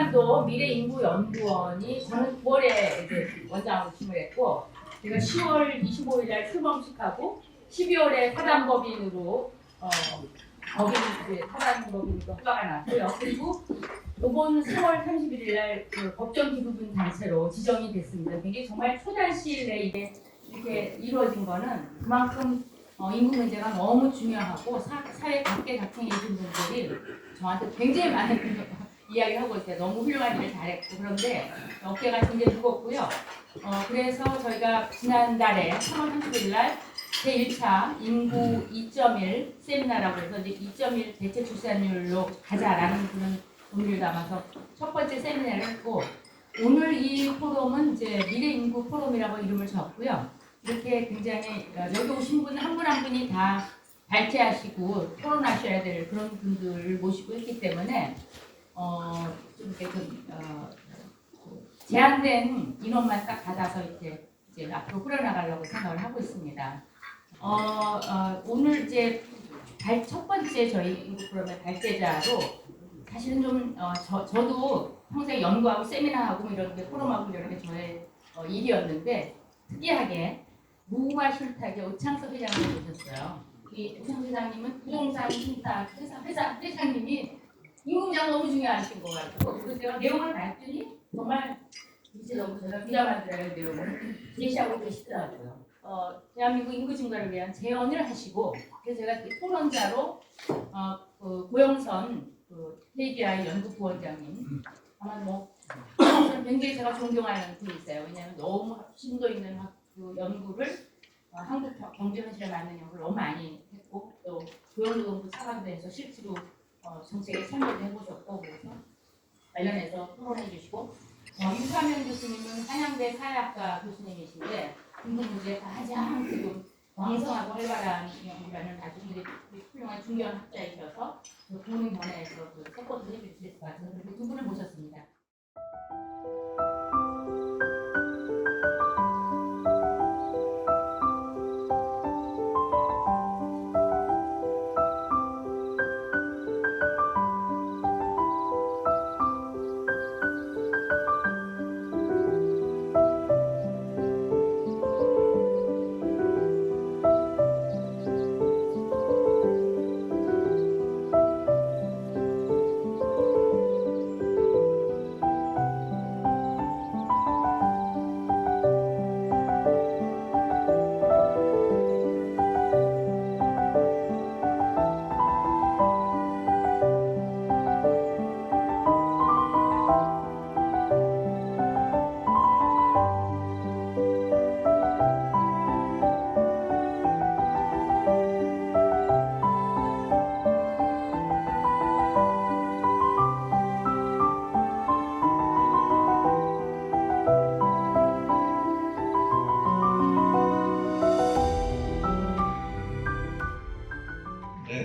한반도 미래인구연구원이 저는 9월에 이제 원장으로 취임했고, 제가 10월 25일 날 출범식하고 12월에 사단법인으로 사단법인으로 허가가 났고요. 그리고 이번 3월 31일 날 그 법정기부분 단체로 지정이 됐습니다. 이게 정말 초단시 내에 이게 이렇게 이루어진 거는 그만큼 인구 문제가 너무 중요하고 사회 각계 각층에 계신 분들이 저한테 굉장히 많은 이야기하고 있어요. 너무 훌륭한 일을 잘했고, 그런데 어깨가 굉장히 무겁고요. 그래서 저희가 지난달에 3월 30일 날 제1차 인구 2.1 세미나라고 해서 이제 2.1 대체 출산율로 가자라는 그런 의미를 담아서 첫 번째 세미나를 했고, 오늘 이 포럼은 이제 미래인구 포럼이라고 이름을 지었고요. 이렇게 굉장히 여기 오신 분 한 분 한 분이 다 발제하시고 토론하셔야 될 그런 분들을 모시고 있기 때문에 좀 이렇게 제한된 인원만 딱 받아서 이제 앞으로 끌어나가려고 생각을 하고 있습니다. 오늘 이제 첫 번째 저희 인구 프로그램의 발제자로 사실은 좀 저도 평소에 연구하고 세미나하고 이런 게 포럼하고 이런 게 저의 일이었는데, 특이하게 무궁화 실탁의 오창석 회장님을 모셨어요. 이 오창석 회장님은 부동산 신탁 회장님이 인구문제가 너무 중요하신 것 같고, 그래서 제가 내용을 봤더니 정말 이제 너무 제가 부담할 줄 알고 내용을 제시하고 계시더라고요. 대한민국 인구 증가를 위한 제언을 하시고, 그래서 제가 토론자로 고영선 KDI 연구부원장님, 아마 굉장히 제가 존경하는 분이 있어요. 왜냐하면 너무 심도 있는 연구를 한국 경제 현실에 맞는 연구를 너무 많이 했고, 또 고용노동부 차관대에서 실제로 정책에 참여도 해보셨고, 그래서 관련해서 토론해 주시고, 유사면 교수님은 한양대 사회학과 교수님이신데 인구 문제에 가장 지금 왕성하고 활발한 연구라는 아주 훌륭한 중견 학자이셔서 본인 번외에서 서포트 해주실 것 같아서 그렇게 두 분을 모셨습니다.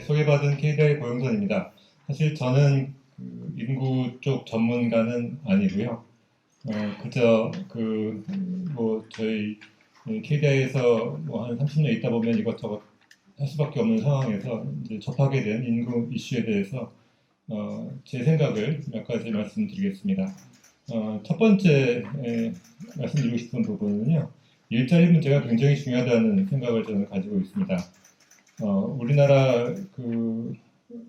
소개받은 KDI 고영선입니다. 사실 저는 인구 쪽 전문가는 아니고요. 그저 저희 KDI에서 한 30년 있다 보면 이것저것 할 수밖에 없는 상황에서 이제 접하게 된 인구 이슈에 대해서 제 생각을 몇 가지 말씀드리겠습니다. 첫 번째 말씀드리고 싶은 부분은요, 일자리 문제가 굉장히 중요하다는 생각을 저는 가지고 있습니다. 우리나라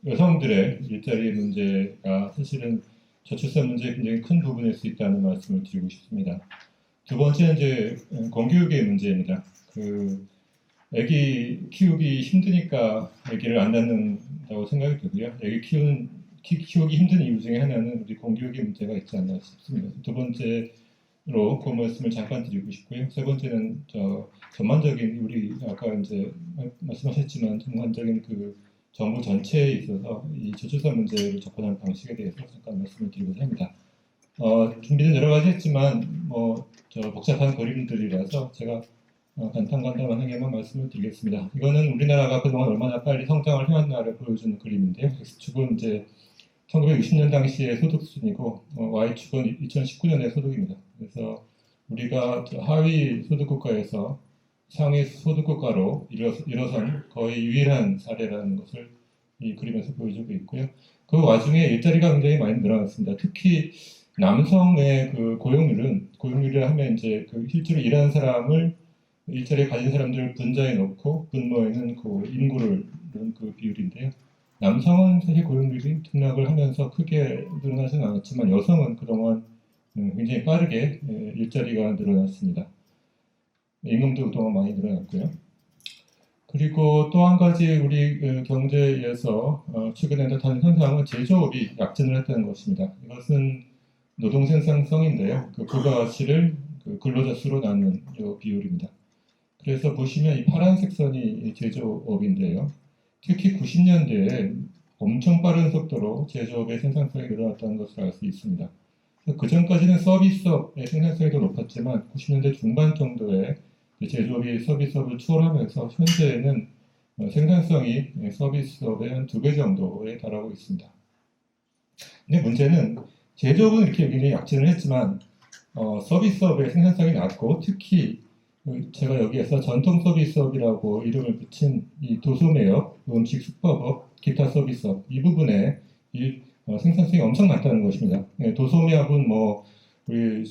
여성들의 일자리 문제가 사실은 저출산 문제의 굉장히 큰 부분일 수 있다는 말씀을 드리고 싶습니다. 두 번째는 이제 공교육의 문제입니다. 아기 키우기 힘드니까 아기를 안 낳는다고 생각이 들고요. 아기 키우기 힘든 이유 중에 하나는 우리 공교육의 문제가 있지 않나 싶습니다. 두 번째로 그 말씀을 잠깐 드리고 싶고요. 세 번째는 전반적인 우리 아까 이제 말씀하셨지만 전반적인 정부 전체에 있어서 이 저출산 문제를 접근하는 방식에 대해서 잠깐 말씀을 드리고자 합니다. 준비는 여러 가지 했지만 복잡한 그림들이라서 제가 간단하게만 말씀을 드리겠습니다. 이거는 우리나라가 그동안 얼마나 빨리 성장을 해왔나를 보여주는 그림인데요. X축은 이제 1960년 당시의 소득 수준이고 Y축은 2019년의 소득입니다. 그래서 우리가 하위 소득 국가에서 상위 소득 국가로 일어선 거의 유일한 사례라는 것을 이 그림에서 보여주고 있고요. 그 와중에 일자리가 굉장히 많이 늘어났습니다. 특히 남성의 그 고용률을 하면 이제 그 실제로 일하는 사람을 일자리에 가진 사람들을 분자해 놓고 분모에는 그 인구를 넣은 그 비율인데요. 남성은 사실 고용률이 등락을 하면서 크게 늘어나지는 않았지만 여성은 그동안 굉장히 빠르게 일자리가 늘어났습니다. 임금도 그동안 많이 늘어났고요. 그리고 또 한 가지 우리 경제에서 최근에 나타난 현상은 제조업이 약진을 했다는 것입니다. 이것은 노동 생산성인데요. 그 부가가치를 그 근로자 수로 나누는 이 비율입니다. 그래서 보시면 이 파란색 선이 제조업인데요. 특히 90년대에 엄청 빠른 속도로 제조업의 생산성이 늘어났다는 것을 알 수 있습니다. 그 전까지는 서비스업의 생산성이 더 높았지만 90년대 중반 정도에 제조업이 서비스업을 추월하면서 현재는 생산성이 서비스업의 한 2배 정도에 달하고 있습니다. 근데 문제는 제조업은 이렇게 굉장히 약진을 했지만 서비스업의 생산성이 낮고 특히 제가 여기에서 전통 서비스업이라고 이름을 붙인 이 도소매업, 음식 숙박업, 기타 서비스업 이 부분에 생산성이 엄청 많다는 것입니다. 도소매업은 뭐 우리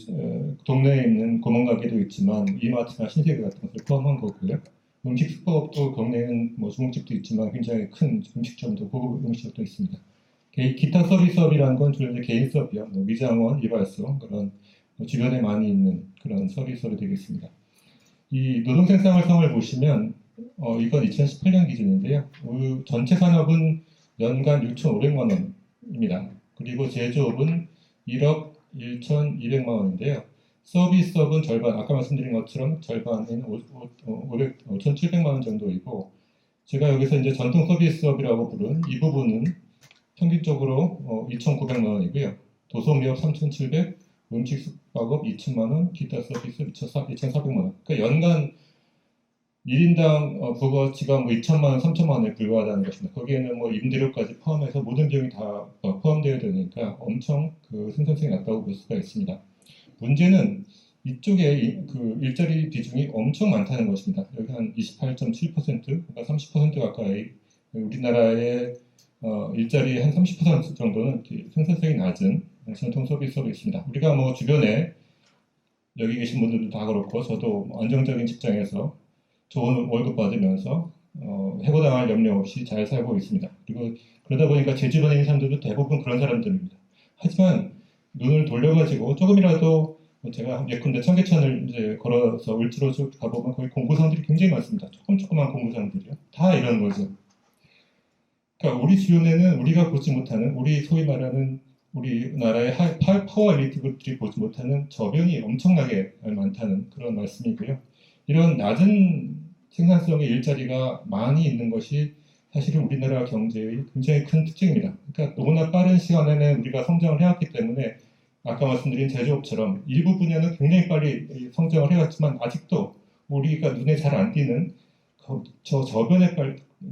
동네에 있는 구멍가게도 있지만 이마트나 신세계 같은 것을 포함한 거고요. 음식 숙박업도 동네에는 뭐 중국집도 있지만 굉장히 큰 음식점도 고급 음식점도 있습니다. 기타 서비스업이라는 건 주로 이제 개인 서비스업, 뭐 미장원, 이발소 그런 주변에 많이 있는 그런 서비스업이 되겠습니다. 이 노동 생산성을 보시면 이건 2018년 기준인데요. 전체 산업은 연간 6,500만 원입니다. 그리고 제조업은 1억 1,200만 원인데요. 서비스업은 절반, 아까 말씀드린 것처럼 절반인 5,700만 원 정도이고, 제가 여기서 이제 전통 서비스업이라고 부른 이 부분은 평균적으로 2,900만 원이고요. 도소매업 3,700, 음식 숙박업 2천만 원, 기타 서비스 2,400만 원. 그러니까 연간 1인당 부가가치가 뭐 2천만 원, 3천만 원에 불과하다는 것입니다. 거기에는 뭐 임대료까지 포함해서 모든 비용이 다 포함되어야 되니까 엄청 그 생산성이 낮다고 볼 수가 있습니다. 문제는 이쪽에 그 일자리 비중이 엄청 많다는 것입니다. 여기 한 28.7%, 그러니까 30% 가까이 우리나라의 일자리의 한 30% 정도는 생산성이 낮은 전통 서비스업이 있습니다. 우리가 뭐 주변에 여기 계신 분들도 다 그렇고 저도 안정적인 직장에서 좋은 월급 받으면서 해고당할 염려 없이 잘 살고 있습니다. 그리고 그러다 보니까 제 주변에 있는 사람들도 대부분 그런 사람들입니다. 하지만 눈을 돌려가지고 조금이라도 제가 예컨대 청계천을 이제 걸어서 울주로 쭉 가보면 거기 공구상들이 굉장히 많습니다. 조그만 공구상들이요. 다 이런 거죠. 그러니까 우리 주변에는 우리가 보지 못하는 우리 소위 말하는 우리나라의 파워 엘리트들이 보지 못하는 저변이 엄청나게 많다는 그런 말씀이고요. 이런 낮은 생산성의 일자리가 많이 있는 것이 사실은 우리나라 경제의 굉장히 큰 특징입니다. 그러니까 너무나 빠른 시간 안에 우리가 성장을 해왔기 때문에 아까 말씀드린 제조업처럼 일부 분야는 굉장히 빨리 성장을 해왔지만 아직도 우리가 눈에 잘 안 띄는 저 저변에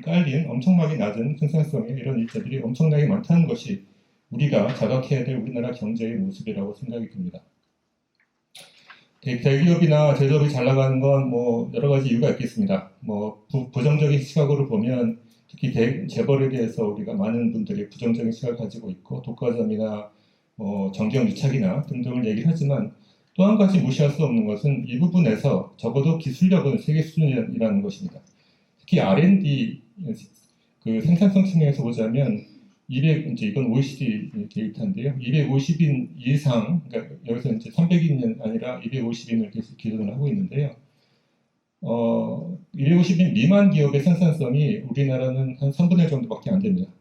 깔린 엄청나게 낮은 생산성의 이런 일자들이 엄청나게 많다는 것이 우리가 자각해야 될 우리나라 경제의 모습이라고 생각이 듭니다. 대기업이나 제조업이 잘 나가는 건 뭐 여러 가지 이유가 있겠습니다. 뭐 부정적인 시각으로 보면 특히 재벌에 대해서 우리가 많은 분들이 부정적인 시각을 가지고 있고 독과점이나 정경유착이나 등등을 얘기를 하지만 또 한 가지 무시할 수 없는 것은 이 부분에서 적어도 기술력은 세계 수준이라는 것입니다. 특히 R&D 그 생산성 측면에서 보자면 이제 이건 OECD 데이터인데요. 250인 이상, 그러니까 여기서 이제 300인이 아니라 250인을 기준으로 하고 있는데요. 250인 미만 기업의 생산성이 우리나라는 한 3분의 1 정도밖에 안 됩니다.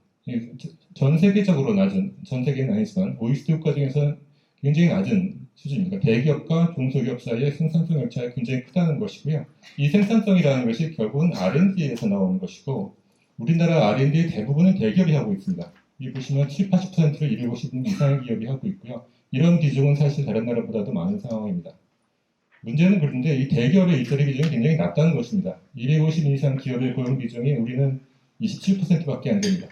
전 세계적으로 낮은, 전 세계는 아니지만 OECD 국가 중에서는 굉장히 낮은 수준입니다. 대기업과 중소기업 사이의 생산성 격차가 굉장히 크다는 것이고요. 이 생산성이라는 것이 결국은 R&D에서 나오는 것이고 우리나라 R&D의 대부분은 대기업이 하고 있습니다. 여기 보시면 7, 80%를 250인 이상의 기업이 하고 있고요. 이런 비중은 사실 다른 나라보다도 많은 상황입니다. 문제는 그런데 이 대기업의 일자리 비중이 굉장히 낮다는 것입니다. 250인 이상 기업의 고용 비중이 우리는 27%밖에 안 됩니다.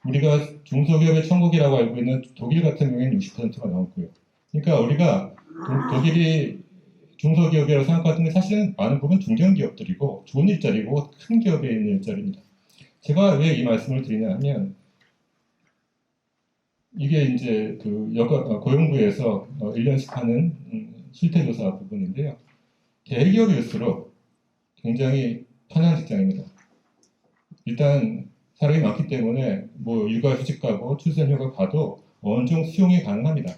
우리가 중소기업의 천국이라고 알고 있는 독일 같은 경우에는 60%가 넘고요. 그러니까 우리가 독일이 중소기업이라고 생각하는데 사실은 많은 부분 중견기업들이고 좋은 일자리고 큰 기업에 있는 일자리입니다. 제가 왜 이 말씀을 드리냐 하면 이게 이제 그 고용부에서 1년씩 하는 실태조사 부분인데요. 대기업일수록 굉장히 편한 직장입니다. 일단 사람이 많기 때문에 뭐 육아휴직 가고 출산휴가 가도 어느 정도 수용이 가능합니다.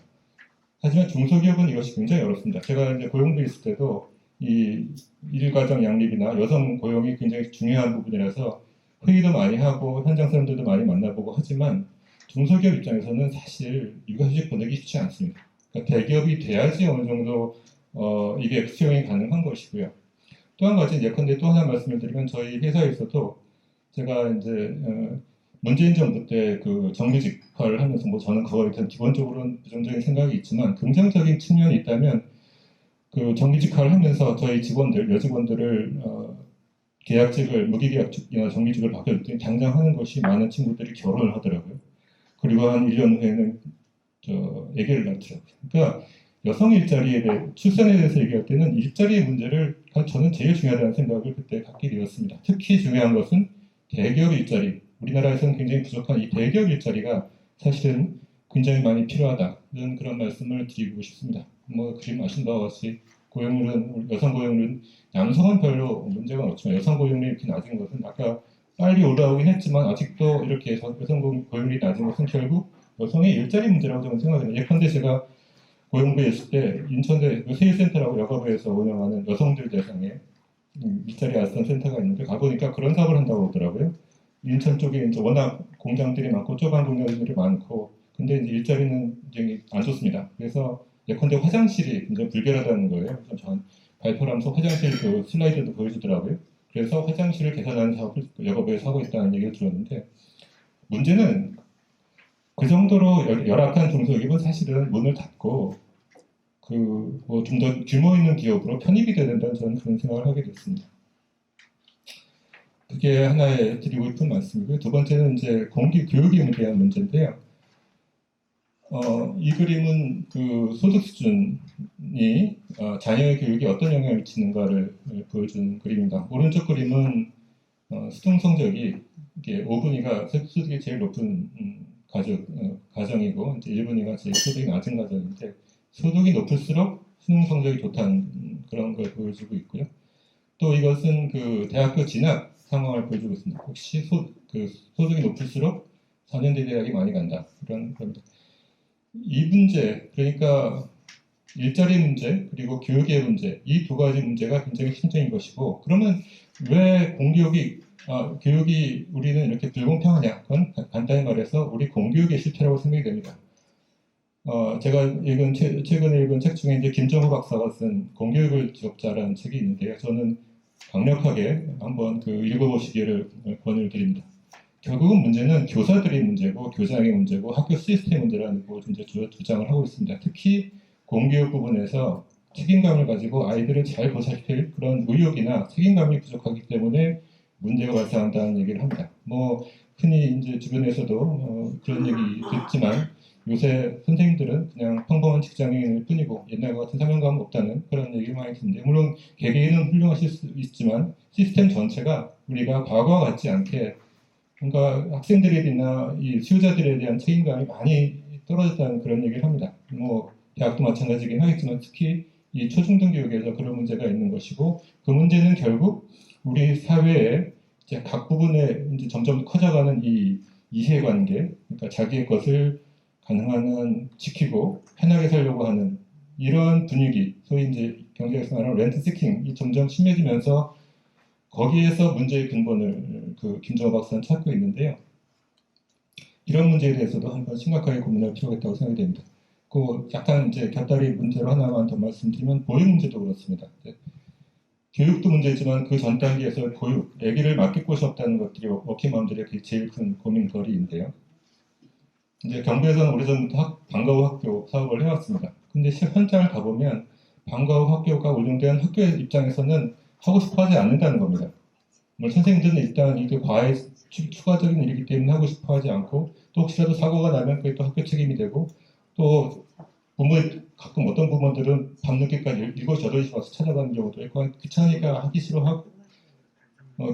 하지만 중소기업은 이것이 굉장히 어렵습니다. 제가 이제 고용부에 있을 때도 이 일가정 양립이나 여성 고용이 굉장히 중요한 부분이라서 회의도 많이 하고 현장 사람들도 많이 만나보고 하지만 중소기업 입장에서는 사실 육아휴직 보내기 쉽지 않습니다. 그러니까 대기업이 돼야지 어느 정도 이게 수용이 가능한 것이고요. 또 한 가지 예컨대 또 하나 말씀을 드리면 저희 회사에서도 제가 이제 문재인 정부 때 그 정규직화를 하면서 뭐 저는 그거에 대한 기본적으로는 부정적인 생각이 있지만 긍정적인 측면이 있다면 그 정규직화를 하면서 저희 직원들 여직원들을 계약직을 무기계약직이나 정규직을 바뀌었더니 당장 하는 것이 많은 친구들이 결혼을 하더라고요. 그리고 한 1년 후에는 아기를 낳더라고요. 그러니까 여성 일자리에 대해 출산에 대해서 얘기할 때는 일자리의 문제를 저는 제일 중요하다는 생각을 그때 갖게 되었습니다. 특히 중요한 것은 대기업 일자리, 우리나라에서는 굉장히 부족한 이 대기업 일자리가 사실은 굉장히 많이 필요하다는 그런 말씀을 드리고 싶습니다. 뭐 그림 아신 바와 같이 고용률은 여성 고용률은 남성은 별로 문제가 없지만 여성 고용률이 이렇게 낮은 것은 아까 빨리 올라오긴 했지만 아직도 이렇게 여성 고용률이 낮은 것은 결국 여성의 일자리 문제라고 저는 생각합니다. 예컨대 제가 고용부에 있을 때 인천대 세일센터라고 여가부에서 운영하는 여성들 대상의 일자리 알선 센터가 있는데 가보니까 그런 사업을 한다고 하더라고요. 인천 쪽에 이제 워낙 공장들이 많고 좁은 공장들이 많고 근데 이제 일자리는 굉장히 안 좋습니다. 그래서 예컨대 화장실이 굉장히 불결하다는 거예요. 그래서 전 발표를 하면서 화장실 그 슬라이드도 보여주더라고요. 그래서 화장실을 개선하는 사업을 여가부에서 하고 있다는 얘기를 들었는데 문제는 그 정도로 열악한 중소기업은 사실은 문을 닫고 그 뭐 좀 더 규모 있는 기업으로 편입이 돼야 된다는 저는 그런 생각을 하게 됐습니다. 그게 하나의 드리고 싶은 말씀이고요. 두 번째는 이제 공기 교육에 대한 문제인데요. 이 그림은 그 소득 수준이 자녀의 교육에 어떤 영향을 미치는가를 보여주는 그림입니다. 오른쪽 그림은 수능 성적이 이게 5분위가 소득이 제일 높은 가정이고 이제 1분위가 제일 소득이 낮은 가정인데 소득이 높을수록 수능 성적이 좋다는 그런 걸 보여주고 있고요. 또 이것은 그 대학교 진학 상황을 보여주고 있습니다. 혹시 소득이 높을수록 4년제 대학이 많이 간다. 이런 겁니다. 이 문제, 그러니까 일자리 문제 그리고 교육의 문제 이 두 가지 문제가 굉장히 심적인 것이고 그러면 왜 교육이 우리는 이렇게 불공평하냐? 그건 간단히 말해서 우리 공교육의 실패라고 생각이 됩니다. 제가 최근에 읽은 책 중에 이제 김정우 박사가 쓴 공교육을 지적자라는 책이 있는데요. 저는 강력하게 한번 그 읽어보시기를 권유를 드립니다. 결국은 문제는 교사들의 문제고 교장의 문제고 학교 시스템 문제라는 걸 이제 주장을 하고 있습니다. 특히 공교육 부분에서 책임감을 가지고 아이들을 잘 보살필 그런 의욕이나 책임감이 부족하기 때문에 문제가 발생한다는 얘기를 합니다. 뭐 흔히 이제 주변에서도 그런 얘기 듣지만 요새 선생님들은 그냥 평범한 직장인일 뿐이고 옛날과 같은 사명감은 없다는 그런 얘기를 많이 듣는데 물론 개개인은 훌륭하실 수 있지만 시스템 전체가 우리가 과거와 같지 않게 그러니까 학생들이나 이 수요자들에 대한 책임감이 많이 떨어졌다는 그런 얘기를 합니다. 뭐 대학도 마찬가지긴 하겠지만 특히 이 초중등 교육에서 그런 문제가 있는 것이고 그 문제는 결국 우리 사회에 이제 각 부분에 이제 점점 커져가는 이 이해관계, 그러니까 자기의 것을 가능한 한 지키고 편하게 살려고 하는 이런 분위기, 소위 이제 경제에서 말하는 렌트 시킹이 점점 심해지면서 거기에서 문제의 근본을 그 김정호 박사는 찾고 있는데요. 이런 문제에 대해서도 한번 심각하게 고민할 필요가 있다고 생각이 됩니다. 그 약간 이제 곁다리 문제로 하나만 더 말씀드리면 보육 문제도 그렇습니다. 교육도 문제지만 그 전 단계에서 보육, 아기를 맡길 곳이 없다는 것들이 워킹맘들의 제일 큰 고민거리인데요. 이제 경북에서는 오래전부터 방과 후 학교 사업을 해왔습니다. 근데 현장을 가보면 방과 후 학교가 운영된 학교의 입장에서는 하고 싶어 하지 않는다는 겁니다. 뭐 선생님들은 일단 이게 과외 추가적인 일이기 때문에 하고 싶어 하지 않고 또 혹시라도 사고가 나면 그게 또 학교 책임이 되고 또 가끔 어떤 부모들은 밤늦게까지 일곱 여덟시 와서 찾아가는 경우도 있고 귀찮으니까 하기 싫어하고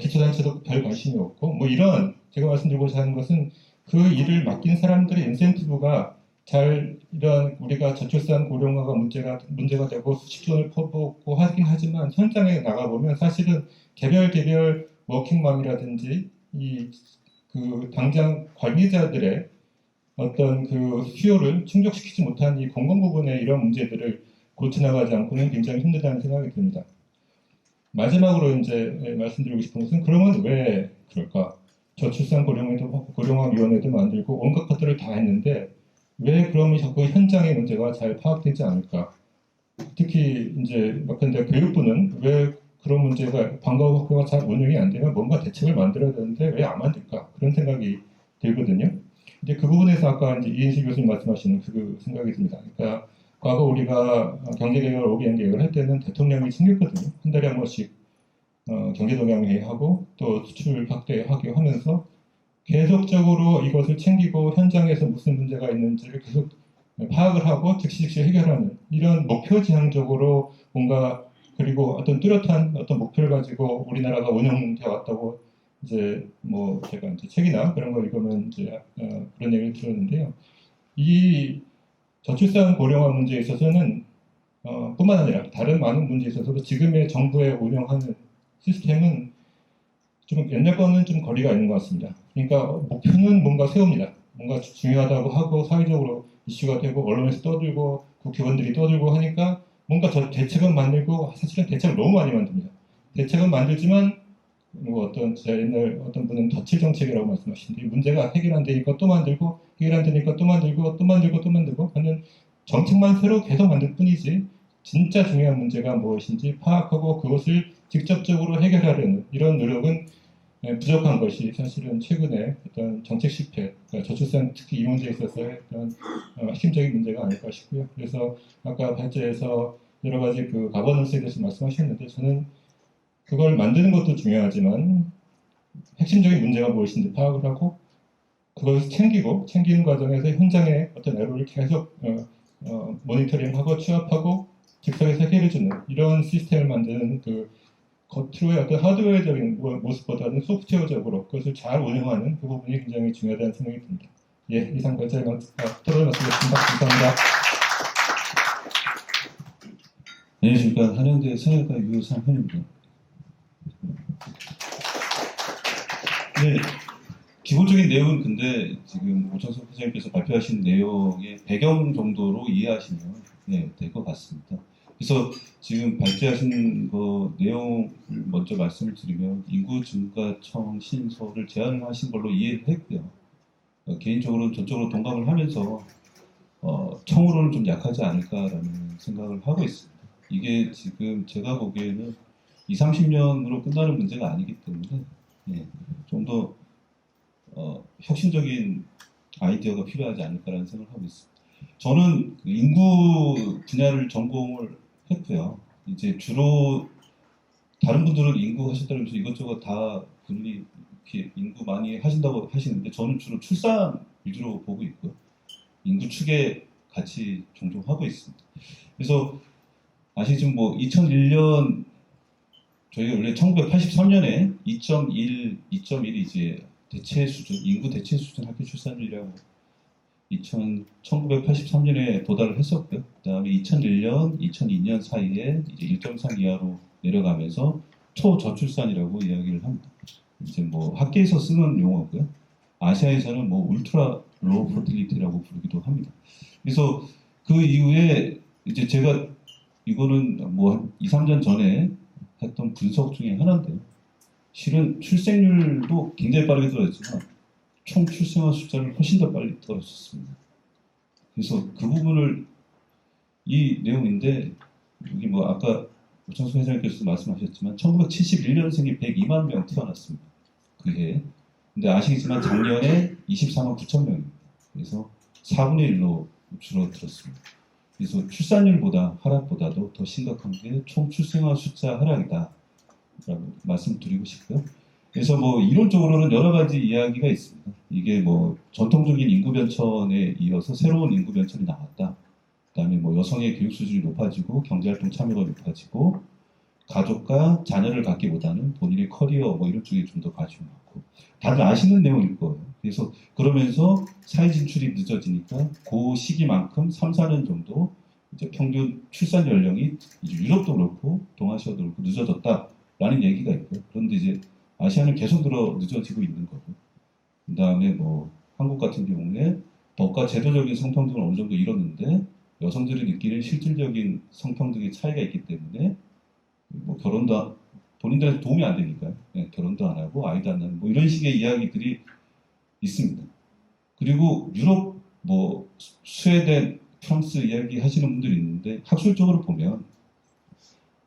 기초단체도 별 관심이 없고 뭐 이런 제가 말씀드리고자 하는 것은 그 일을 맡긴 사람들의 인센티브가 잘 이런 우리가 저출산 고령화가 문제가 되고 수십 돈을 퍼붓고 하긴 하지만 현장에 나가 보면 사실은 개별 워킹맘이라든지 이 그 당장 관리자들의 어떤 그 수요를 충족시키지 못한 이 공공 부분의 이런 문제들을 고쳐나가지 않고는 굉장히 힘들다는 생각이 듭니다. 마지막으로 이제 말씀드리고 싶은 것은 그러면 왜 그럴까? 저출산 고령화 위원회도 만들고 온갖 것들을 다 했는데 왜 그러면 자꾸 현장의 문제가 잘 파악되지 않을까? 특히 이제 근데 교육부는 왜 그런 문제가 방과후 학교가 잘 운영이 안 되면 뭔가 대책을 만들어야 되는데 왜 안 만들까? 그런 생각이 들거든요. 이제 그 부분에서 아까 이제 이인식 교수님 말씀하시는 그 생각이 듭니다. 그러니까 과거 우리가 경제개발 OBN 계획을 할 때는 대통령이 챙겼거든요. 한 달에 한 번씩 경제동향회의하고 또 수출 확대하기 하면서 계속적으로 이것을 챙기고 현장에서 무슨 문제가 있는지를 계속 파악을 하고 즉시 해결하는 이런 목표 지향적으로 뭔가 그리고 어떤 뚜렷한 어떤 목표를 가지고 우리나라가 운영되어 왔다고 이제 뭐 제가 이제 책이나 그런 걸 읽으면 이제 그런 얘기를 들었는데요. 이 저출산 고령화 문제에 있어서는 뿐만 아니라 다른 많은 문제에 있어서도 지금의 정부의 운영하는 시스템은 좀 옛날 거는 좀 거리가 있는 것 같습니다. 그러니까 목표는 뭔가 세웁니다. 뭔가 중요하다고 하고 사회적으로 이슈가 되고 언론에서 떠들고 국회의원들이 떠들고 하니까 뭔가 저 대책은 만들고 사실은 대책을 너무 많이 만듭니다. 대책은 만들지만 뭐 어떤 제가 옛날 어떤 분은 덧칠 정책이라고 말씀하시는데 문제가 해결 안 되니까 또 만들고 해결 안 되니까 또 만들고 또 만들고 또 만들고 하는 정책만 새로 계속 만들 뿐이지 진짜 중요한 문제가 무엇인지 파악하고 그것을 직접적으로 해결하려는 이런 노력은 부족한 것이 사실은 최근에 어떤 정책 실패, 그러니까 저출산 특히 이 문제에 있어서의 어떤 핵심적인 문제가 아닐까 싶고요. 그래서 아까 발제에서 여러 가지 그 가버넌스에 대해서 말씀하셨는데 저는 그걸 만드는 것도 중요하지만 핵심적인 문제가 무엇인지 파악을 하고 그것을 챙기는 과정에서 현장의 어떤 에러를 계속 모니터링하고 취합하고 즉석에서 해결해주는 이런 시스템을 만드는 그 겉으로의 어떤 하드웨어적인 모습보다는 소프트웨어적으로 그것을 잘 운영하는 그 부분이 굉장히 중요하다는 생각이 듭니다. 예, 이상 발제의 토론을 마치겠습니다. 감사합니다. 안녕하십니까. 한양대 성형외과 유상현입니다. 네, 기본적인 내용은 근데 지금 오창석 회장님께서 발표하신 내용의 배경 정도로 이해하시면 될 것 같습니다. 그래서 지금 발표하신 그 내용을 먼저 말씀을 드리면 인구 증가청 신설을 제안을 하신 걸로 이해를 했고요. 개인적으로는 전적으로 동감을 하면서 청으로는 좀 약하지 않을까라는 생각을 하고 있습니다. 이게 지금 제가 보기에는 20, 30년으로 끝나는 문제가 아니기 때문에 좀 더 혁신적인 아이디어가 필요하지 않을까라는 생각을 하고 있습니다. 저는 인구 분야를 전공을 했고요. 이제 주로 다른 분들은 인구 하셨다면서 이것저것 다 분리 이렇게 인구 많이 하신다고 하시는데 저는 주로 출산 위주로 보고 있고요. 인구 추계 같이 종종 하고 있습니다. 그래서 아시겠지만 뭐 2001년 저희가 원래 1983년에 2.1이 이제 대체 수준, 인구 대체 수준 학교 출산율이라고 1983년에 도달을 했었고요. 그 다음에 2001년, 2002년 사이에 이제 1.3 이하로 내려가면서 초저출산이라고 이야기를 합니다. 이제 뭐 학계에서 쓰는 용어고요. 아시아에서는 뭐 울트라 로우 퍼틸리티라고 부르기도 합니다. 그래서 그 이후에 이제 제가 이거는 뭐 한 2, 3년 전에 했던 분석 중에 하나인데요. 실은 출생률도 굉장히 빠르게 떨어졌지만 총 출생아 숫자를 훨씬 더 빨리 떨어졌습니다. 그래서 그 부분을 이 내용인데 여기 뭐 아까 오창수 회장님께서도 말씀하셨지만 1971년생이 102만 명 태어났습니다. 그해. 근데 아시겠지만 작년에 24만 9천 명입니다. 그래서 4분의 1로 줄어들었습니다. 그래서 출산율보다 하락보다도 더 심각한 게 총 출생아 숫자 하락이다 라고 말씀드리고 싶고요. 그래서 뭐 이론적으로는 여러 가지 이야기가 있습니다. 이게 뭐 전통적인 인구 변천에 이어서 새로운 인구 변천이 나왔다. 그다음에 뭐 여성의 교육 수준이 높아지고 경제활동 참여가 높아지고 가족과 자녀를 갖기보다는 본인의 커리어 뭐 이런 쪽에 좀 더 관심이 많고 다들 아시는 내용일 거예요. 그래서 그러면서 사회 진출이 늦어지니까 그 시기만큼 3, 4년 정도 이제 평균 출산 연령이 이제 유럽도 그렇고 동아시아도 그렇고 늦어졌다라는 얘기가 있고요. 그런데 이제 아시아는 계속 늦어지고 있는 거고. 그다음에 뭐 한국 같은 경우에 법과 제도적인 성평등을 어느 정도 이뤘는데 여성들이 느끼는 실질적인 성평등의 차이가 있기 때문에 뭐 본인들한테 도움이 안 되니까요. 네, 결혼도 안 하고 아이도 안 낳는 뭐 이런 식의 이야기들이 있습니다. 그리고 유럽 뭐 스웨덴, 프랑스 이야기 하시는 분들이 있는데 학술적으로 보면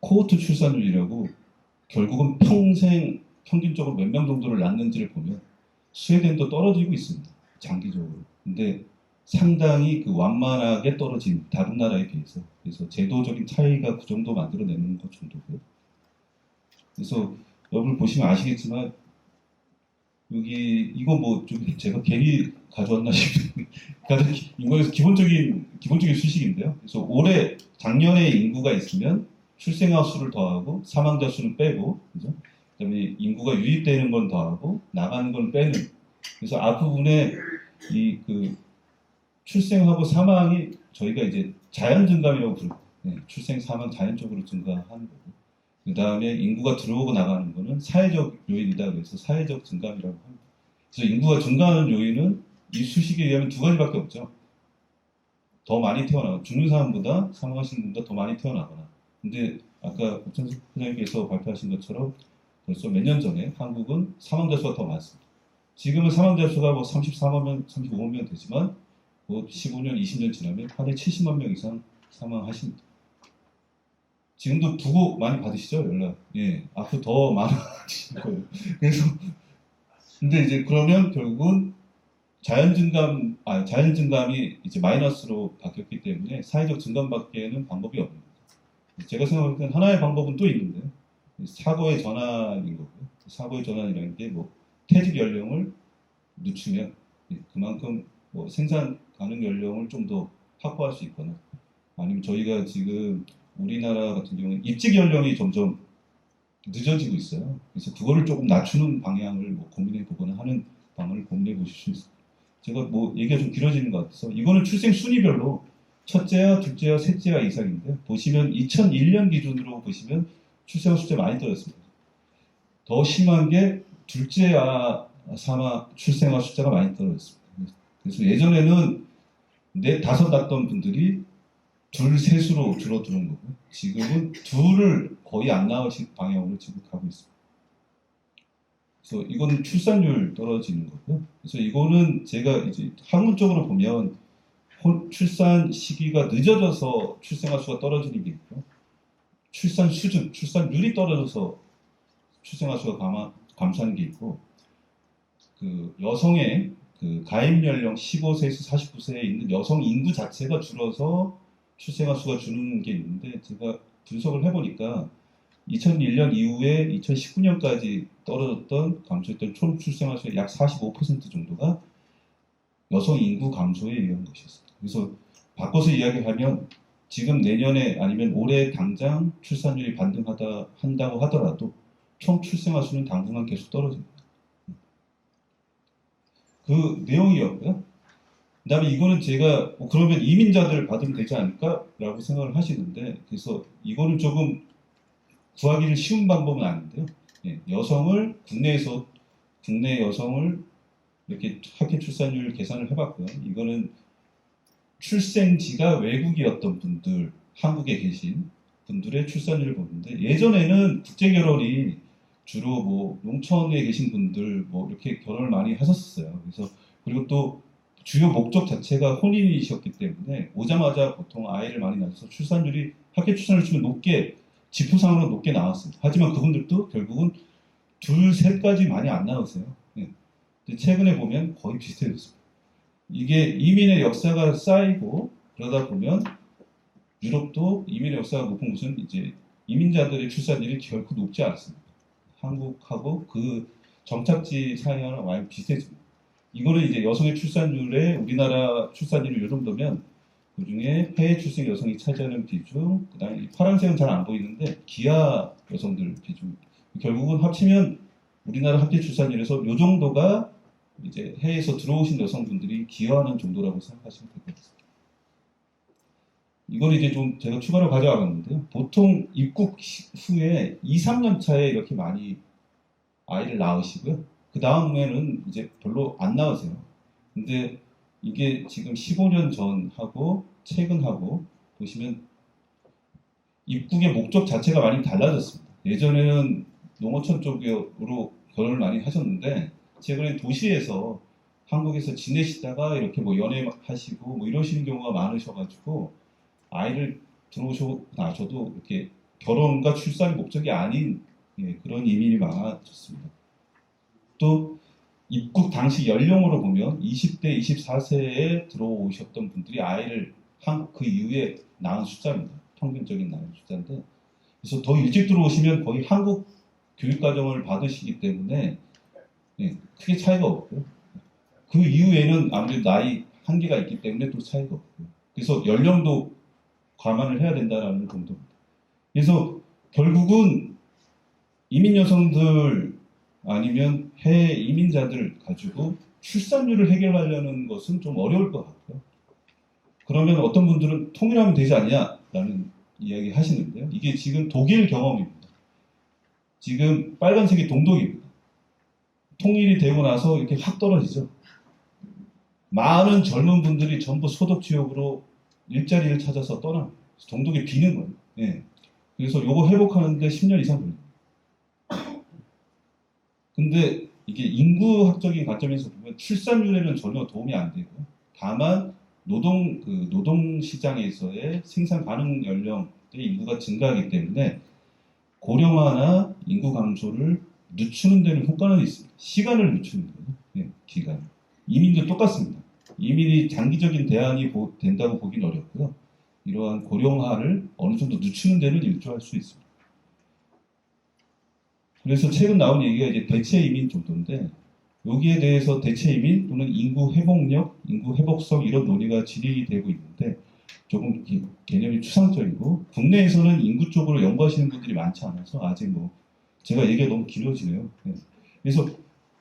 코호트 출산율이라고 결국은 평생 평균적으로 몇 명 정도를 낳는지를 보면 스웨덴도 떨어지고 있습니다. 장기적으로. 근데 상당히 그 완만하게 떨어진 다른 나라에 비해서. 그래서 제도적인 차이가 그 정도 만들어내는 것 정도고요. 그래서 여러분 보시면 아시겠지만 여기 이거 뭐 좀 제가 괜히 가져왔나 싶은 가장 인간에서 기본적인 수식인데요. 그래서 올해 작년에 인구가 있으면 출생아 수를 더하고 사망자 수를 빼고, 그죠? 그다음에 인구가 유입되는 건 더하고 나가는 건 빼는. 그래서 앞부분에 이 그 출생하고 사망이 저희가 이제 자연 증감이라고 부르고, 네, 출생 사망 자연적으로 증가하는 거고. 그 다음에 인구가 들어오고 나가는 거는 사회적 요인이다. 그래서 사회적 증감이라고 합니다. 그래서 인구가 증가하는 요인은 이 수식에 의하면 두 가지밖에 없죠. 더 많이 태어나고 죽는 사람보다 사망하시는 분보다 더 많이 태어나거나. 근데 아까 박찬수 부장님께서 발표하신 것처럼 벌써 몇 년 전에 한국은 사망자 수가 더 많습니다. 지금은 사망자 수가 뭐 34만 명, 35만 명 되지만 뭐 15년, 20년 지나면 하루에 70만 명 이상 사망하십니다. 지금도 부고 많이 받으시죠? 연락. 예. 앞으로 더 많아질 거예요. 그래서, 근데 이제 그러면 결국은 자연 증감이 이제 마이너스로 바뀌었기 때문에 사회적 증감밖에는 방법이 없는 거죠. 제가 생각할 때는 하나의 방법은 또 있는데, 사고의 전환인 거고요. 사고의 전환이라는 게 뭐, 퇴직 연령을 늦추면 그만큼 뭐 생산 가능 연령을 좀 더 확보할 수 있거나, 아니면 저희가 지금 우리나라 같은 경우는 입직 연령이 점점 늦어지고 있어요. 그래서 그거를 조금 낮추는 방향을 뭐 고민해 보거나 하는 방안을 고민해 보실 수 있습니다. 제가 뭐 얘기가 좀 길어지는 것 같아서 이거는 출생 순위별로 첫째와 둘째와 셋째와 이상인데 보시면 2001년 기준으로 보시면 출생 숫자 많이 떨어졌습니다. 더 심한 게 둘째와 출생아 숫자가 많이 떨어졌습니다. 그래서 예전에는 다섯 낳던 분들이 둘, 셋으로 줄어드는 거고 지금은 둘을 거의 안 낳으실 방향으로 지금 가고 있습니다. 그래서 이거는 출산율 떨어지는 거고요. 그래서 이거는 제가 이제 학문적으로 보면 출산 시기가 늦어져서 출생아 수가 떨어지는 게 있고 출산 수준, 출산율이 떨어져서 출생아 수가 감소하는 게 있고 그 여성의 그 가입 연령 15세에서 49세에 있는 여성 인구 자체가 줄어서 출생아 수가 주는 게 있는데 제가 분석을 해보니까 2001년 이후에 2019년까지 떨어졌던 감소했던 총 출생아 수의 약 45% 정도가 여성 인구 감소에 의한 것이었습니다. 그래서 바꿔서 이야기하면 지금 내년에 아니면 올해 당장 출산율이 한다고 하더라도 총 출생아 수는 당분간 계속 떨어집니다. 그 내용이었고요. 그 다음에 이거는 제가 그러면 이민자들 받으면 되지 않을까라고 생각을 하시는데 그래서 이거는 조금 구하기는 쉬운 방법은 아닌데요. 예, 국내 여성을 이렇게 합계 출산율 계산을 해봤고요. 이거는 출생지가 외국이었던 분들, 한국에 계신 분들의 출산율을 보는데 예전에는 국제 결혼이 주로 뭐 농촌에 계신 분들 뭐 이렇게 결혼을 많이 하셨어요. 그래서 그리고 또 주요 목적 자체가 혼인이셨기 때문에 오자마자 보통 아이를 많이 낳아서 출산율이 합계 출산율 치면 지표상으로 높게 나왔습니다. 하지만 그분들도 결국은 둘, 셋까지 많이 안 나오세요. 네. 최근에 보면 거의 비슷해졌습니다. 이게 이민의 역사가 쌓이고 그러다 보면 유럽도 이민의 역사가 높은 곳은 이제 이민자들의 출산율이 결코 높지 않습니다. 한국하고 그 정착지 사이와는 많이 비슷해집니다. 이거는 이제 여성의 출산율에 우리나라 출산율이 이 정도면 그 중에 해외 출생 여성이 차지하는 비중, 그 다음에 파란색은 잘 안 보이는데 기아 여성들 비중, 결국은 합치면 우리나라 합계 출산율에서 이 정도가 이제 해외에서 들어오신 여성분들이 기여하는 정도라고 생각하시면 될 것 같습니다. 이걸 이제 좀 제가 추가로 가져와 봤는데요. 보통 입국 후에 2, 3년 차에 이렇게 많이 아이를 낳으시고요. 그 다음에는 이제 별로 안 낳으세요. 근데 이게 지금 15년 전하고 최근하고 보시면 입국의 목적 자체가 많이 달라졌습니다. 예전에는 농어촌 쪽으로 결혼을 많이 하셨는데 최근에 도시에서 한국에서 지내시다가 이렇게 뭐 연애하시고 뭐 이러시는 경우가 많으셔가지고 아이를 들어오셔 나셔도 이렇게 결혼과 출산이 목적이 아닌 그런 이민이 많아졌습니다. 또 입국 당시 연령으로 보면 20대, 24세에 들어오셨던 분들이 아이를 그 이후에 낳은 숫자입니다. 평균적인 낳은 숫자인데 그래서 더 일찍 들어오시면 거의 한국 교육과정을 받으시기 때문에 크게 차이가 없고요. 그 이후에는 아무래도 나이 한계가 있기 때문에 또 차이가 없고요. 그래서 연령도 감안을 해야 된다는 정도입니다. 그래서 결국은 이민 여성들 아니면 해외 이민자들 가지고 출산율을 해결하려는 것은 좀 어려울 것 같고요. 그러면 어떤 분들은 통일하면 되지 않냐라는 이야기 하시는데요. 이게 지금 독일 경험입니다. 지금 빨간색이 동독입니다. 통일이 되고 나서 이렇게 확 떨어지죠. 많은 젊은 분들이 전부 소득 지역으로 일자리를 찾아서 떠납니다. 동독이 비는 거예요. 예. 그래서 요거 회복하는데 10년 이상 걸립니다. 근데 이게 인구학적인 관점에서 보면 출산율에는 전혀 도움이 안 되고요. 다만 노동 시장에서의 생산 가능 연령의 인구가 증가하기 때문에 고령화나 인구 감소를 늦추는 데는 효과는 있습니다. 시간을 늦추는 거예요. 네, 기간. 이민도 똑같습니다. 이민이 장기적인 대안이 된다고 보기는 어렵고요. 이러한 고령화를 어느 정도 늦추는 데는 일조할 수 있습니다. 그래서 최근 나온 얘기가 이제 대체 이민 정도인데 여기에 대해서 대체 이민 또는 인구 회복력, 인구 회복성 이런 논의가 진행이 되고 있는데 조금 개념이 추상적이고 국내에서는 인구 쪽으로 연구하시는 분들이 많지 않아서 아직 뭐 제가 얘기가 너무 길어지네요. 네. 그래서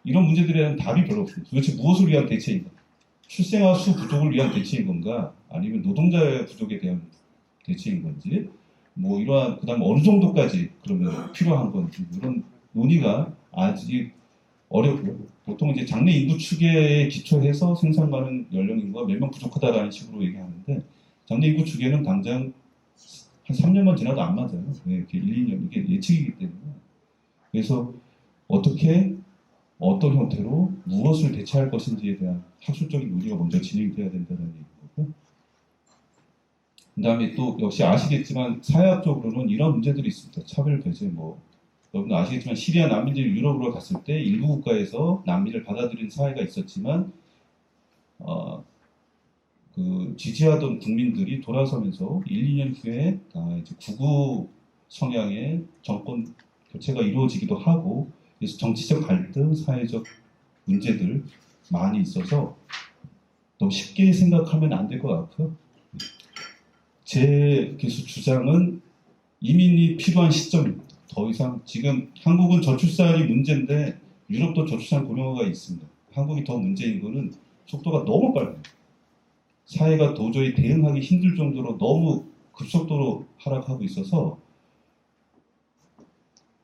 이런 문제들에 대한 답이 별로 없습니다. 도대체 무엇을 위한 대체인가? 출생아 수 부족을 위한 대체인 건가? 아니면 노동자의 부족에 대한 대체인 건지? 뭐 이러한 그다음 어느 정도까지 그러면 필요한 건지 이런 논의가 아직 어렵고요. 보통 이제 장래 인구 추계에 기초해서 생산 가능 연령 인구가 몇 명 부족하다라는 식으로 얘기하는데 장래 인구 추계는 당장 한 3년만 지나도 안 맞아요. 이렇게 1, 2년 이게 예측이기 때문에 그래서 어떻게 어떤 형태로 무엇을 대체할 것인지에 대한 학술적인 논의가 먼저 진행돼야 된다는 얘기거고요. 그 다음에 또 역시 아시겠지만 사회학적으로는 이런 문제들이 있습니다. 차별 배제 여러분 아시겠지만 시리아 난민들이 유럽으로 갔을 때 일부 국가에서 난민을 받아들인 사회가 있었지만 그 지지하던 국민들이 돌아서면서 1, 2년 후에 이제 극우 성향의 정권 교체가 이루어지기도 하고 그래서 정치적 갈등, 사회적 문제들 많이 있어서 너무 쉽게 생각하면 안 될 것 같고요. 제 계속 주장은 이민이 필요한 시점입니다. 더 이상 지금 한국은 저출산이 문제인데 유럽도 저출산 고령화가 있습니다. 한국이 더 문제인 거는 속도가 너무 빨라요. 사회가 도저히 대응하기 힘들 정도로 너무 급속도로 하락하고 있어서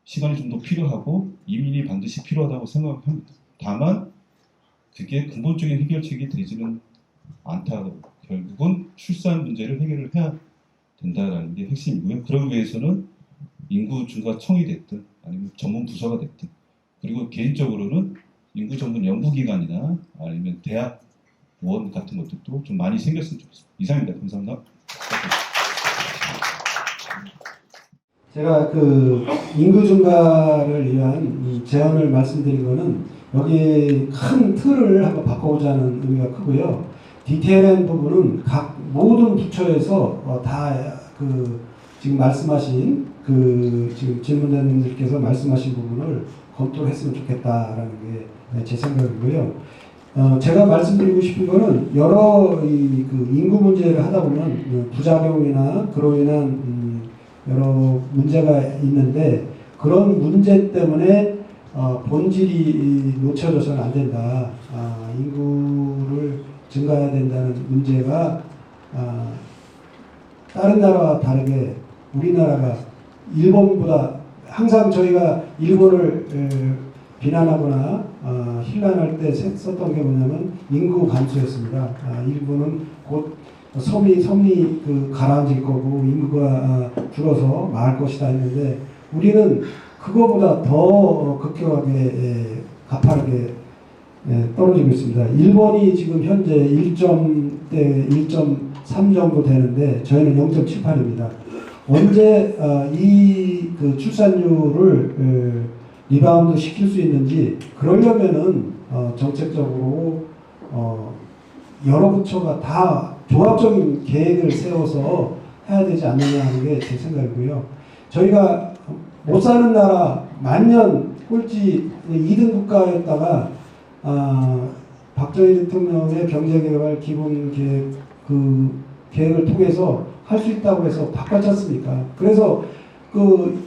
시간이 좀 더 필요하고 이민이 반드시 필요하다고 생각합니다. 다만 그게 근본적인 해결책이 되지는 않다고 결국은 출산 문제를 해결을 해야 된다라는 게 핵심이고요. 그러기 위해서는 인구 증가청이 됐든 아니면 전문 부서가 됐든 그리고 개인적으로는 인구 전문 연구기관이나 아니면 대학원 같은 것들도 좀 많이 생겼으면 좋겠습니다. 이상입니다. 감사합니다. 제가 그 인구 증가를 위한 이 제안을 말씀드린 거는 여기 큰 틀을 한번 바꿔보자는 의미가 크고요. 디테일한 부분은 각 모든 부처에서 다 그 지금 말씀하신 그 지금 질문자님들께서 말씀하신 부분을 검토를 했으면 좋겠다라는 게 제 생각이고요. 제가 말씀드리고 싶은 거는 여러 그 인구 문제를 하다 보면 부작용이나 그로 인한 여러 문제가 있는데 그런 문제 때문에 본질이 놓쳐져서는 안 된다. 인구를 증가해야 된다는 문제가 다른 나라와 다르게 우리나라가 일본보다 항상 저희가 일본을 비난하거나 힐난할 때 썼던 게 뭐냐면 인구 감소였습니다. 일본은 곧 섬이 가라앉을 거고 인구가 줄어서 망할 것이다 했는데 우리는 그거보다 더 급격하게 가파르게 떨어지고 있습니다. 일본이 지금 현재 1.3 정도 되는데 저희는 0.78입니다. 언제 그 출산율을 리바운드 시킬 수 있는지 그러려면은 정책적으로 여러 부처가 다 종합적인 계획을 세워서 해야 되지 않느냐 하는 게 제 생각이고요. 저희가 못 사는 나라 만년 꼴찌 2등 국가였다가 박정희 대통령의 경제개발 기본 계획 그 계획을 통해서 할 수 있다고 해서 바꿨지 않습니까? 그래서 그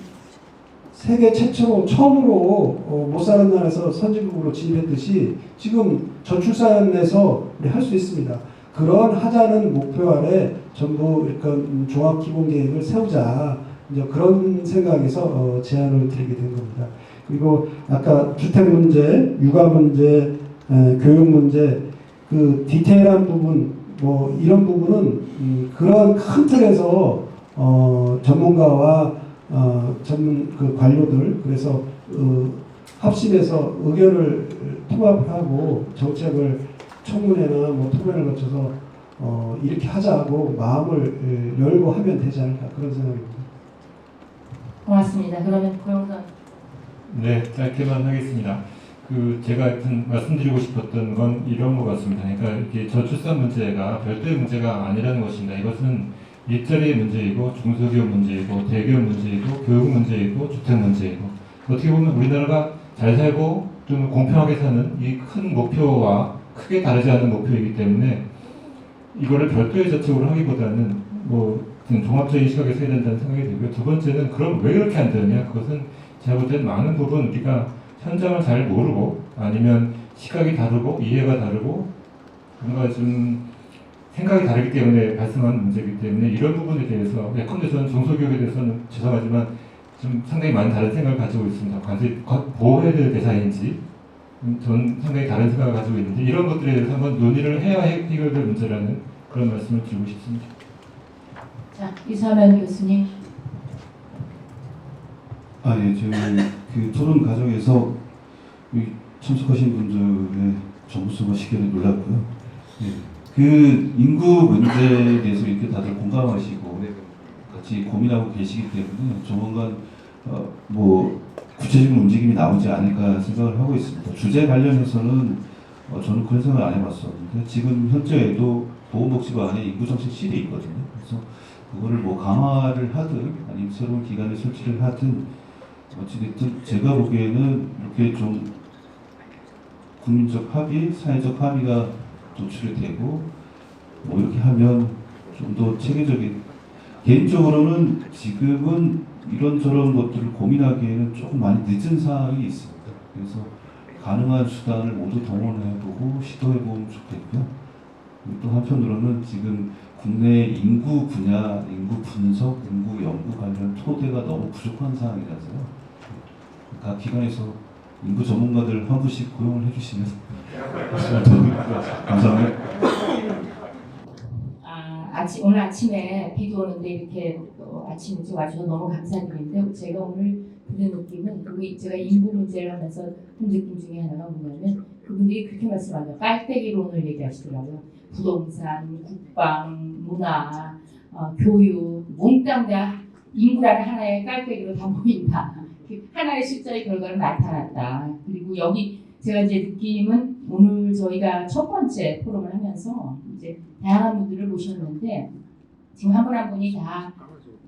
세계 최초로 처음으로 못 사는 나라에서 선진국으로 진입했듯이 지금 저출산에서 우리 할 수 있습니다. 그런 하자는 목표 아래 전부 이렇게 종합 기본 계획을 세우자. 이제 그런 생각에서 제안을 드리게 된 겁니다. 그리고 아까 주택 문제, 육아 문제, 교육 문제, 그 디테일한 부분, 뭐 이런 부분은 그런 큰 틀에서 전문가와 전문 그 관료들 그래서 합심해서 의견을 통합하고 정책을 청문회나 뭐 토론을 거쳐서 이렇게 하자고 마음을 열고 하면 되지 않을까 그런 생각입니다. 고맙습니다. 그러면 고영선. 네, 짧게만 하겠습니다. 제가 하여튼 말씀드리고 싶었던 건 이런 것 같습니다. 그러니까 이게 저출산 문제가 별도의 문제가 아니라는 것입니다. 이것은 일자리의 문제이고 중소기업 문제이고 대기업 문제이고 교육 문제이고 주택 문제이고 어떻게 보면 우리나라가 잘 살고 좀 공평하게 사는 이 큰 목표와 크게 다르지 않은 목표이기 때문에 이거를 별도의 정책으로 하기보다는 뭐 종합적인 시각에서 해야 된다는 생각이 들고요. 두 번째는 그럼 왜 그렇게 안 되느냐? 그것은 제가 볼 때는 많은 부분 우리가 현장을 잘 모르고 아니면 시각이 다르고 이해가 다르고 뭔가 좀 생각이 다르기 때문에 발생하는 문제이기 때문에 이런 부분에 대해서 예컨대 저는 중소기업에 대해서는 죄송하지만 좀 상당히 많은 다른 생각을 가지고 있습니다. 관세 보호해야 될 대상인지 저는 상당히 다른 생각을 가지고 있는데 이런 것들에 대해서 한번 논의를 해야 해결될 문제라는 그런 말씀을 드리고 싶습니다. 자, 이사면 교수님. 예, 저희 그 토론 과정에서 참석하신 분들의 정수와 시견에 놀랐고요. 예, 그 인구 문제에 대해서 이렇게 다들 공감하시고 같이 고민하고 계시기 때문에 조만간 뭐 구체적인 움직임이 나오지 않을까 생각을 하고 있습니다. 주제 관련해서는 저는 그런 생각을 안 해봤었는데 지금 현재에도 보건복지부 안에 인구정책실이 있거든요. 그래서 그거를 뭐 강화를 하든 아니면 새로운 기관을 설치를 하든 어찌됐든 제가 보기에는 이렇게 좀 국민적 합의, 사회적 합의가 도출이 되고 뭐 이렇게 하면 좀 더 체계적인 개인적으로는 지금은 이런저런 것들을 고민하기에는 조금 많이 늦은 상황이 있습니다. 그래서 가능한 수단을 모두 동원해보고 시도해보면 좋겠고요. 또 한편으로는 지금 국내 인구 분야, 인구 분석, 인구 연구 관련 토대가 너무 부족한 상황이라서요. 각 기관에서 인구 전문가들 한 분씩 고용을 해주시면 감사합니다. 오늘 아침에 비도 오는데 이렇게 아침 일찍 와주셔서 너무 감사드리는데 제가 오늘 드는 느낌은 제가 인구 문제를 하면서 든 느낌 중에 하나가 뭐냐면 그분들이 그렇게 말씀하죠. 빨대기론을 얘기하시더라고요. 부동산, 국방, 문화, 교육, 몽땅 다 인구라는 하나의 깔때기로 다 모인다. 하나의 실제의 결과로 나타났다. 그리고 여기 제가 이제 느낌은 오늘 저희가 첫 번째 포럼을 하면서 이제 다양한 분들을 모셨는데 지금 한 분 한 분이 다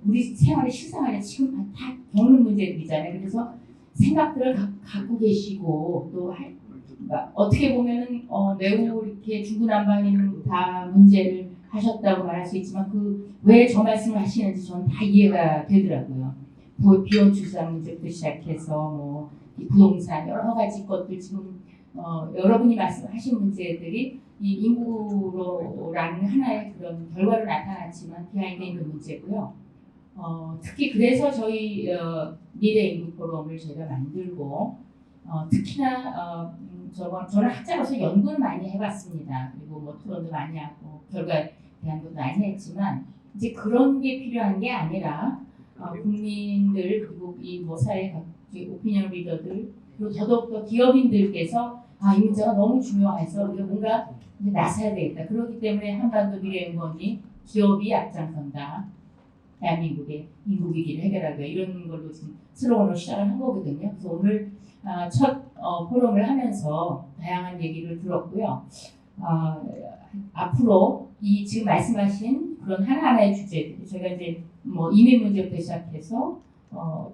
우리 생활의 실생활에 지금 다 겪는 문제들이잖아요. 그래서 생각들을 갖고 계시고 또 어떻게 보면은 매우 이렇게 중구난방인 다 문제를 하셨다고 말할 수 있지만 그 왜 저 말씀을 하시는지 저는 다 이해가 되더라고요. 비혼 출산 문제부터 시작해서 뭐 부동산 여러 가지 것들 지금 여러분이 말씀하신 문제들이 이 인구로라는 하나의 그런 결과로 나타났지만 비하인드 있는 문제고요. 특히 그래서 저희 미래 인구 포럼을 제가 만들고 특히나 저는 학자로서 연구를 많이 해봤습니다. 그리고 뭐 토론도 많이 하고 결과에 대한 것도 많이 했지만 이제 그런 게 필요한 게 아니라 국민들 그리고 이 뭐 사회 오피니언 리더들 그리고 더더욱더 기업인들께서 이 문제가 너무 중요해서 우리가 뭔가 이제 나서야 되겠다. 그렇기 때문에 한반도 미래연구원이 기업이 앞장선다. 대한민국의 인구 위기를 해결하기 위해 이런 걸로 지금 슬로건으로 시작을 한 거거든요. 그래서 오늘 첫 포럼을 하면서 다양한 얘기를 들었고요. 앞으로 이 지금 말씀하신 그런 하나하나의 주제들, 저희가 이제 뭐 이민 문제부터 시작해서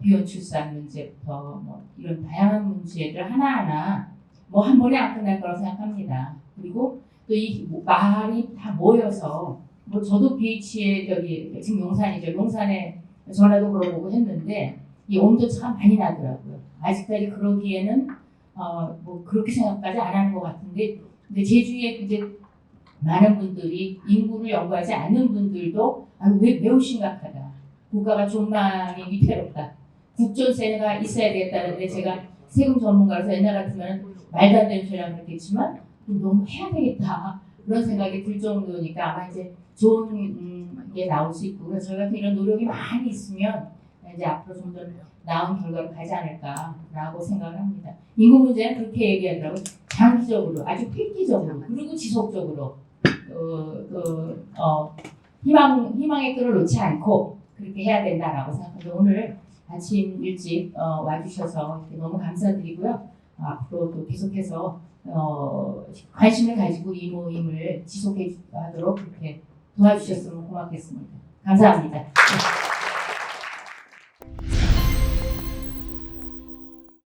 비혼 출산 문제부터 뭐 이런 다양한 문제들 하나하나 뭐 한 번에 안 끝날 거라고 생각합니다. 그리고 또 이 말이 다 모여서 뭐 저도 BH에 저기 지금 용산이죠. 용산에 전화도 걸어보고 했는데 이 온도 차가 많이 나더라고요. 아직까지 그러기에는 뭐 그렇게 생각까지 안 하는 것 같은데, 근데 제 주위에 이제 많은 분들이 인구를 연구하지 않는 분들도 왜 매우 심각하다. 국가가 존망이 위태롭다. 국존세가 있어야 되겠다는데 제가 세금 전문가로서 옛날 같으면 말도 안 되는 소리라고 그랬겠지만 너무 해야 되겠다. 그런 생각이 들 정도니까 아마 이제 좋은 게 나올 수 있고 그래서 저희 같은 이런 노력이 많이 있으면 이제 앞으로 좀 더 나은 결과로 가지 않을까라고 생각을 합니다. 인구 문제는 그렇게 얘기하더라고요. 장기적으로 아주 획기적으로 그리고 지속적으로 희망의 끈을 놓지 않고 그렇게 해야 된다라고 생각합니다. 오늘 아침 일찍 와주셔서 너무 감사드리고요. 앞으로도 계속해서 관심을 가지고 이 모임을 지속하도록 그렇게 도와주셨으면 고맙겠습니다. 감사합니다.